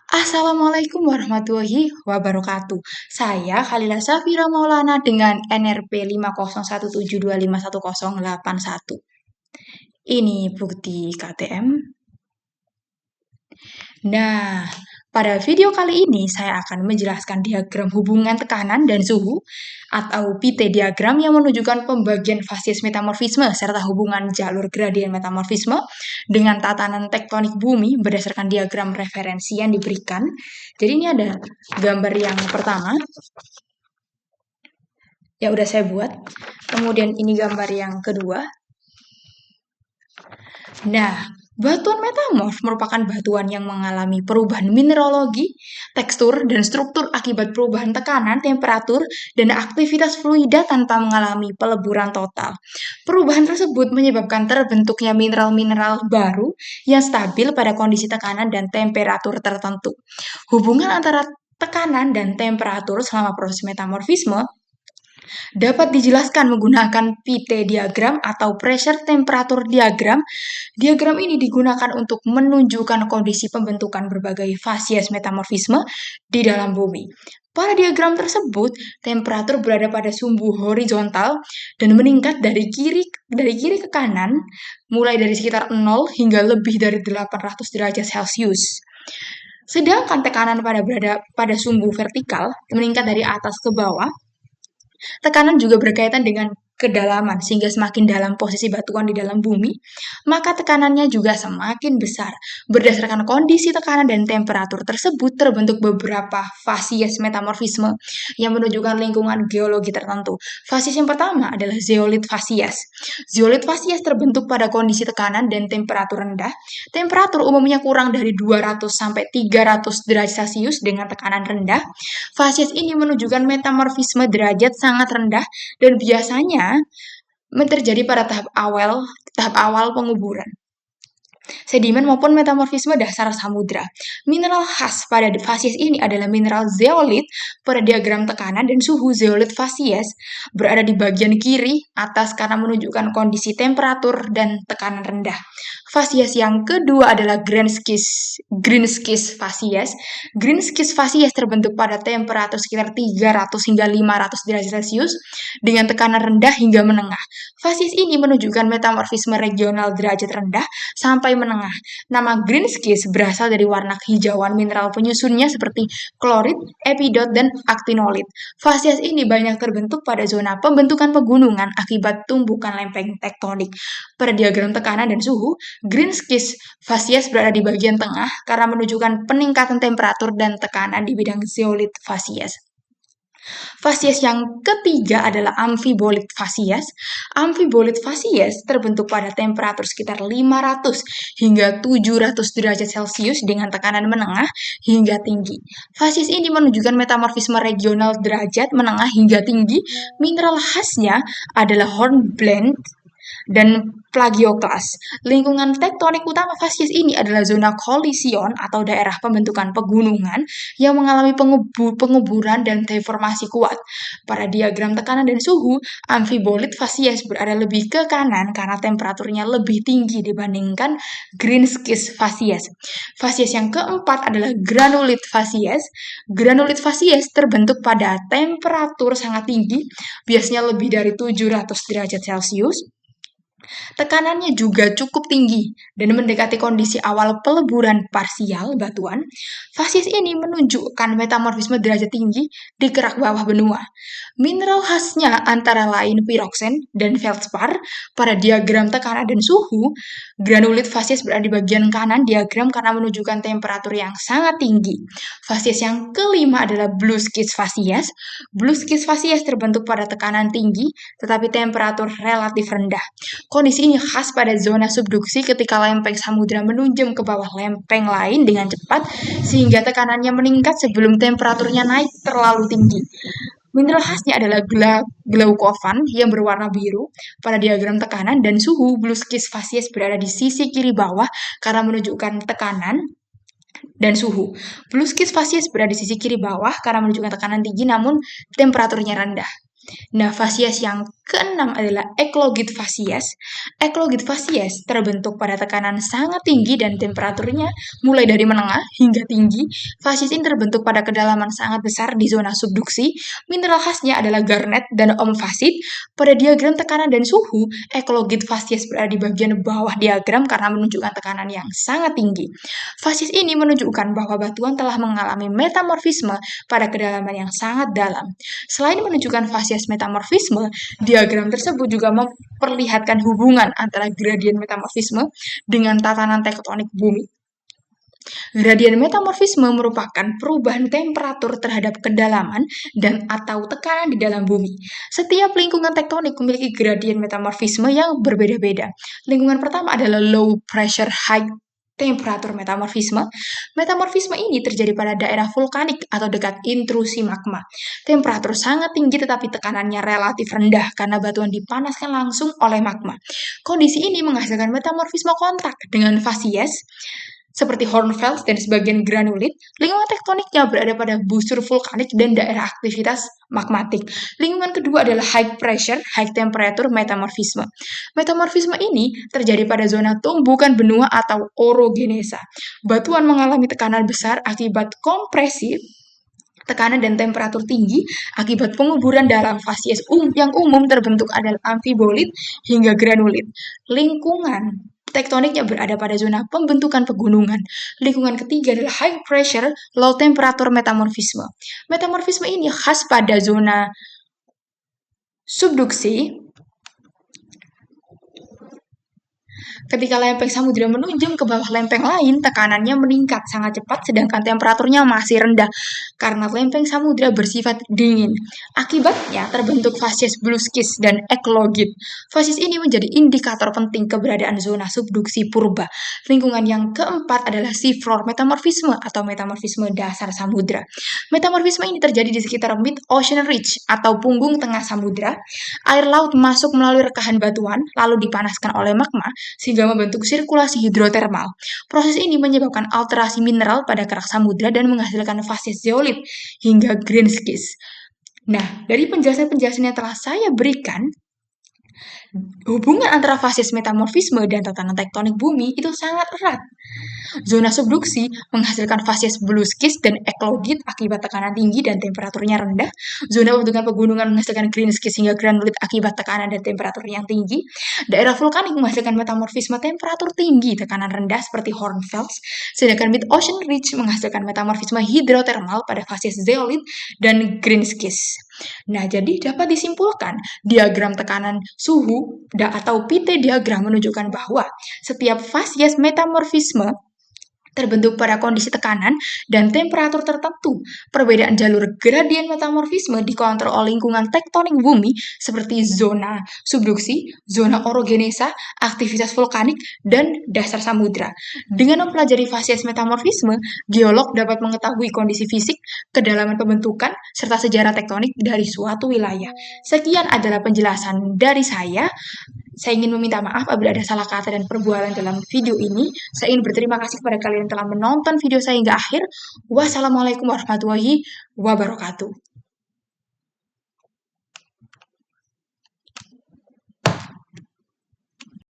Assalamualaikum warahmatullahi wabarakatuh. Saya Khalila Safira Maulana dengan NRP 50172510181. Ini bukti KTM. Nah, pada video kali ini saya akan menjelaskan diagram hubungan tekanan dan suhu atau PT diagram yang menunjukkan pembagian fasies metamorfisme serta hubungan jalur gradien metamorfisme dengan tatanan tektonik bumi berdasarkan diagram referensi yang diberikan. Jadi ini ada gambar yang pertama. Ya udah saya buat. Kemudian ini gambar yang kedua. Nah, batuan metamorf merupakan batuan yang mengalami perubahan mineralogi, tekstur, dan struktur akibat perubahan tekanan, temperatur, dan aktivitas fluida tanpa mengalami peleburan total. Perubahan tersebut menyebabkan terbentuknya mineral-mineral baru yang stabil pada kondisi tekanan dan temperatur tertentu. Hubungan antara tekanan dan temperatur selama proses metamorfisme dapat dijelaskan menggunakan PT diagram atau pressure temperature diagram. Diagram ini digunakan untuk menunjukkan kondisi pembentukan berbagai fasies metamorfisme di dalam bumi. Pada diagram tersebut, temperatur berada pada sumbu horizontal dan meningkat dari kiri ke kanan, mulai dari sekitar 0 hingga lebih dari 800 derajat Celcius. Sedangkan tekanan berada pada sumbu vertikal meningkat dari atas ke bawah. Tekanan juga berkaitan dengan kedalaman, sehingga semakin dalam posisi batuan di dalam bumi, maka tekanannya juga semakin besar. Berdasarkan kondisi tekanan dan temperatur tersebut, terbentuk beberapa fasies metamorfisme yang menunjukkan lingkungan geologi tertentu. Fasies yang pertama adalah zeolit fasies. Zeolit fasies terbentuk pada kondisi tekanan dan temperatur rendah. Temperatur umumnya kurang dari 200 sampai 300 derajat Celcius dengan tekanan rendah. Fasies ini menunjukkan metamorfisme derajat sangat rendah dan biasanya terjadi pada tahap awal penguburan sedimen maupun metamorfisme dasar samudra. Mineral khas pada fasies ini adalah mineral zeolit. Pada diagram tekanan dan suhu, zeolit fasies berada di bagian kiri atas karena menunjukkan kondisi temperatur dan tekanan rendah. Fasies yang kedua adalah Greenskis fasies. Greenskis fasies terbentuk pada temperatur sekitar 300 hingga 500 derajat Celcius dengan tekanan rendah hingga menengah. Fasies ini menunjukkan metamorfisme regional derajat rendah sampai menengah. Nama Greenskis berasal dari warna kehijauan mineral penyusunnya seperti klorit, epidot, dan aktinolit. Fasies ini banyak terbentuk pada zona pembentukan pegunungan akibat tumbukan lempeng tektonik. Pada diagram tekanan dan suhu, Greenskis fasies berada di bagian tengah karena menunjukkan peningkatan temperatur dan tekanan di bidang zeolit fasies. Fasies yang ketiga adalah amphibolit fasies. Amphibolit fasies terbentuk pada temperatur sekitar 500 hingga 700 derajat Celcius dengan tekanan menengah hingga tinggi. Fasies ini menunjukkan metamorfisme regional derajat menengah hingga tinggi. Mineral khasnya adalah hornblende dan plagioklas. Lingkungan tektonik utama fasies ini adalah zona kolision atau daerah pembentukan pegunungan yang mengalami penguburan dan deformasi kuat. Pada diagram tekanan dan suhu, amphibolit fasies berada lebih ke kanan karena temperaturnya lebih tinggi dibandingkan Greenskis fasies. Fasies yang keempat adalah granulit fasies. Granulit fasies terbentuk pada temperatur sangat tinggi, biasanya lebih dari 700 derajat Celcius. Tekanannya juga cukup tinggi dan mendekati kondisi awal peleburan parsial batuan. Fasies ini menunjukkan metamorfisme derajat tinggi di kerak bawah benua. Mineral khasnya antara lain piroksen dan feldspar. Pada diagram tekanan dan suhu, granulit fasies berada di bagian kanan diagram karena menunjukkan temperatur yang sangat tinggi. Fasies yang kelima adalah blueskis fasies. Blueskis fasies terbentuk pada tekanan tinggi tetapi temperatur relatif rendah. Kondisi ini khas pada zona subduksi ketika lempeng samudra menunjam ke bawah lempeng lain dengan cepat sehingga tekanannya meningkat sebelum temperaturnya naik terlalu tinggi. Mineral khasnya adalah glaukovan yang berwarna biru. Pada diagram tekanan dan suhu, blueskis fasies berada di sisi kiri bawah karena menunjukkan tekanan dan suhu. Blueskis fasies berada di sisi kiri bawah karena menunjukkan tekanan tinggi namun temperaturnya rendah. Nah, fasies yang keenam adalah eklogit fasies. Eklogit fasies terbentuk pada tekanan sangat tinggi dan temperaturnya mulai dari menengah hingga tinggi. Fasies ini terbentuk pada kedalaman sangat besar di zona subduksi. Mineral khasnya adalah garnet dan omfasit. Pada diagram tekanan dan suhu, eklogit fasies berada di bagian bawah diagram karena menunjukkan tekanan yang sangat tinggi. Fasies ini menunjukkan bahwa batuan telah mengalami metamorfisme pada kedalaman yang sangat dalam. Selain menunjukkan fasies metamorfisme, diagram tersebut juga memperlihatkan hubungan antara gradien metamorfisme dengan tatanan tektonik bumi. Gradien metamorfisme merupakan perubahan temperatur terhadap kedalaman dan atau tekanan di dalam bumi. Setiap lingkungan tektonik memiliki gradien metamorfisme yang berbeda-beda. Lingkungan pertama adalah low pressure high temperatur metamorfisme. Metamorfisme ini terjadi pada daerah vulkanik atau dekat intrusi magma. Temperatur sangat tinggi tetapi tekanannya relatif rendah karena batuan dipanaskan langsung oleh magma. Kondisi ini menghasilkan metamorfisme kontak dengan fasies seperti hornfels dan sebagian granulit. Lingkungan tektoniknya berada pada busur vulkanik dan daerah aktivitas magmatik. Lingkungan kedua adalah high pressure, high temperature metamorfisme. Metamorfisme ini terjadi pada zona tumbukan benua atau orogenesa. Batuan mengalami tekanan besar akibat kompresi, tekanan dan temperatur tinggi akibat penguburan dalam fasies yang umum terbentuk adalah amfibolit hingga granulit. Lingkungan tektoniknya berada pada zona pembentukan pegunungan. Lingkungan ketiga adalah high pressure, low temperature metamorfisme. Metamorfisme ini khas pada zona subduksi. Ketika lempeng samudera menunjam ke bawah lempeng lain, tekanannya meningkat sangat cepat sedangkan temperaturnya masih rendah karena lempeng samudera bersifat dingin. Akibatnya terbentuk fasies blueskis dan eklogit. Fasies ini menjadi indikator penting keberadaan zona subduksi purba. Lingkungan yang keempat adalah seafloor metamorfisme atau metamorfisme dasar samudera. Metamorfisme ini terjadi di sekitar mid-ocean ridge atau punggung tengah samudera. Air laut masuk melalui rekahan batuan lalu dipanaskan oleh magma sehingga membentuk sirkulasi hidrotermal. Proses ini menyebabkan alterasi mineral pada kerak samudera dan menghasilkan fasies zeolit hingga greenskis. Nah, dari penjelasan-penjelasan yang telah saya berikan, hubungan antara fasies metamorfisme dan tatanan tektonik bumi itu sangat erat. Zona subduksi menghasilkan fasies blueskis dan eklogit akibat tekanan tinggi dan temperaturnya rendah. Zona pembentukan pegunungan menghasilkan greenskis hingga granulit akibat tekanan dan temperatur yang tinggi. Daerah vulkanik menghasilkan metamorfisme temperatur tinggi, tekanan rendah seperti hornfels. Sedangkan mid-ocean ridge menghasilkan metamorfisme hidrotermal pada fasies zeolit dan greenskis. Nah, jadi dapat disimpulkan diagram tekanan suhu atau PT diagram menunjukkan bahwa setiap fasies metamorfisme terbentuk pada kondisi tekanan dan temperatur tertentu. Perbedaan jalur gradien metamorfisme dikontrol oleh lingkungan tektonik bumi seperti zona subduksi, zona orogenesa, aktivitas vulkanik, dan dasar samudra. Dengan mempelajari fasies metamorfisme, geolog dapat mengetahui kondisi fisik, kedalaman pembentukan, serta sejarah tektonik dari suatu wilayah. Sekian adalah penjelasan dari saya. Saya ingin meminta maaf apabila ada salah kata dan perbualan dalam video ini. Saya ingin berterima kasih kepada kalian yang telah menonton video saya hingga akhir. Wassalamualaikum warahmatullahi wabarakatuh.